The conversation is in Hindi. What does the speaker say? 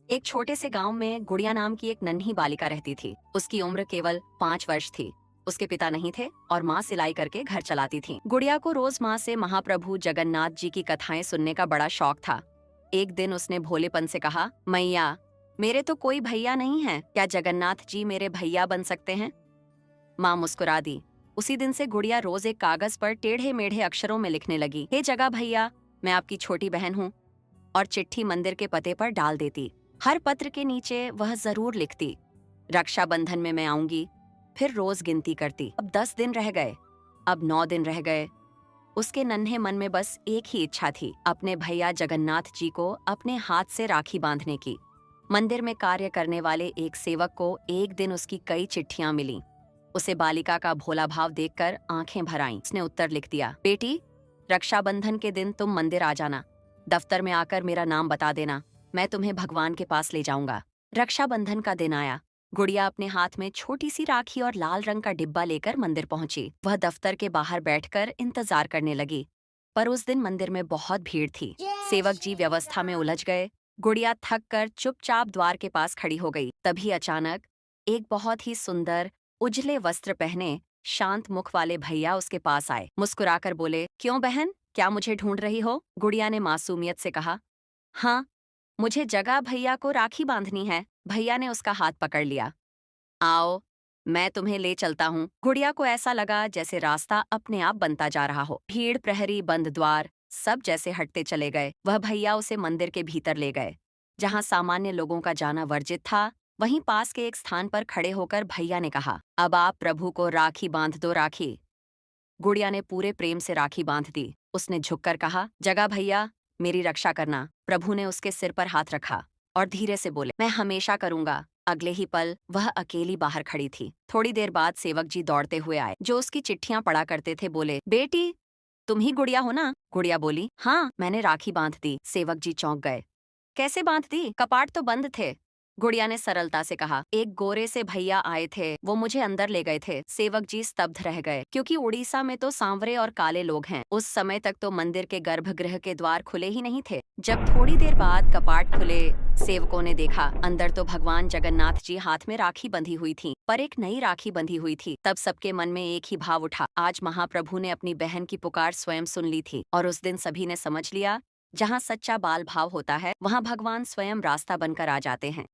एक छोटे से गांव में गुड़िया नाम की एक नन्ही बालिका रहती थी। उसकी उम्र केवल 5 वर्ष थी। उसके पिता नहीं थे और माँ सिलाई करके घर चलाती थी। गुड़िया को रोज माँ से महाप्रभु जगन्नाथ जी की कथाएं सुनने का बड़ा शौक था। एक दिन उसने भोलेपन से कहा, मैया, मेरे तो कोई भैया नहीं है, क्या जगन्नाथ जी मेरे भैया बन सकते हैं? माँ मुस्कुरा दी। उसी दिन से गुड़िया रोज एक कागज पर टेढ़े मेढ़े अक्षरों में लिखने लगी, हे जगा भैया, मैं आपकी छोटी बहन हूँ, और चिट्ठी मंदिर के पते पर डाल देती। हर पत्र के नीचे वह जरूर लिखती, रक्षाबंधन में मैं आऊंगी। फिर रोज गिनती करती। अब 10 दिन रह गए, अब 9 दिन रह गए। उसके नन्हे मन में बस एक ही इच्छा थी, अपने भैया जगन्नाथ जी को अपने हाथ से राखी बांधने की। मंदिर में कार्य करने वाले एक सेवक को एक दिन उसकी कई चिट्ठियां मिली। उसे बालिका का भोला भाव देखकर आंखें भर आईं। उसने उत्तर लिख दिया, बेटी, रक्षाबंधन के दिन तुम मंदिर आ जाना। दफ्तर में आकर मेरा नाम बता देना, मैं तुम्हें भगवान के पास ले जाऊंगा। रक्षाबंधन का दिन आया। गुड़िया अपने हाथ में छोटी सी राखी और लाल रंग का डिब्बा लेकर मंदिर पहुंची। वह दफ्तर के बाहर बैठकर इंतजार करने लगी। पर उस दिन मंदिर में बहुत भीड़ थी। सेवक जी व्यवस्था में उलझ गए। गुड़िया थक कर चुपचाप द्वार के पास खड़ी हो गई। तभी अचानक एक बहुत ही सुंदर, उजले वस्त्र पहने, शांत मुख वाले भैया उसके पास आए। मुस्कुराकर बोले, क्यों बहन, क्या मुझे ढूंढ रही हो? गुड़िया ने मासूमियत से कहा, हाँ, मुझे जगा भैया को राखी बांधनी है। भैया ने उसका हाथ पकड़ लिया। आओ, मैं तुम्हें ले चलता हूँ। गुड़िया को ऐसा लगा जैसे रास्ता अपने आप बनता जा रहा हो। भीड़, प्रहरी, बंद द्वार, सब जैसे हटते चले गए। वह भैया उसे मंदिर के भीतर ले गए, जहाँ सामान्य लोगों का जाना वर्जित था। वहीं पास के एक स्थान पर खड़े होकर भैया ने कहा, अब आप प्रभु को राखी बांध दो। राखी। गुड़िया ने पूरे प्रेम से राखी बांध दी। उसने झुककर कहा, जगा भैया, मेरी रक्षा करना। प्रभु ने उसके सिर पर हाथ रखा और धीरे से बोले, मैं हमेशा करूंगा। अगले ही पल वह अकेली बाहर खड़ी थी। थोड़ी देर बाद सेवक जी दौड़ते हुए आए, जो उसकी चिट्ठियां पढ़ा करते थे। बोले, बेटी, तुम ही गुड़िया हो ना? गुड़िया बोली, हाँ, मैंने राखी बांध दी। सेवक जी चौंक गए। कैसे बांध दी? कपाट तो बंद थे। गुड़िया ने सरलता से कहा, एक गोरे से भैया आए थे, वो मुझे अंदर ले गए थे। सेवक जी स्तब्ध रह गए, क्योंकि उड़ीसा में तो सांवरे और काले लोग हैं। उस समय तक तो मंदिर के गर्भगृह के द्वार खुले ही नहीं थे। जब थोड़ी देर बाद कपाट खुले, सेवकों ने देखा अंदर तो भगवान जगन्नाथ जी हाथ में राखी बंधी हुई थी, पर एक नई राखी बंधी हुई थी। तब सबके मन में एक ही भाव उठा, आज महाप्रभु ने अपनी बहन की पुकार स्वयं सुन ली थी। और उस दिन सभी ने समझ लिया, जहाँ सच्चा बाल भाव होता है, वहाँ भगवान स्वयं रास्ता बनकर आ जाते हैं।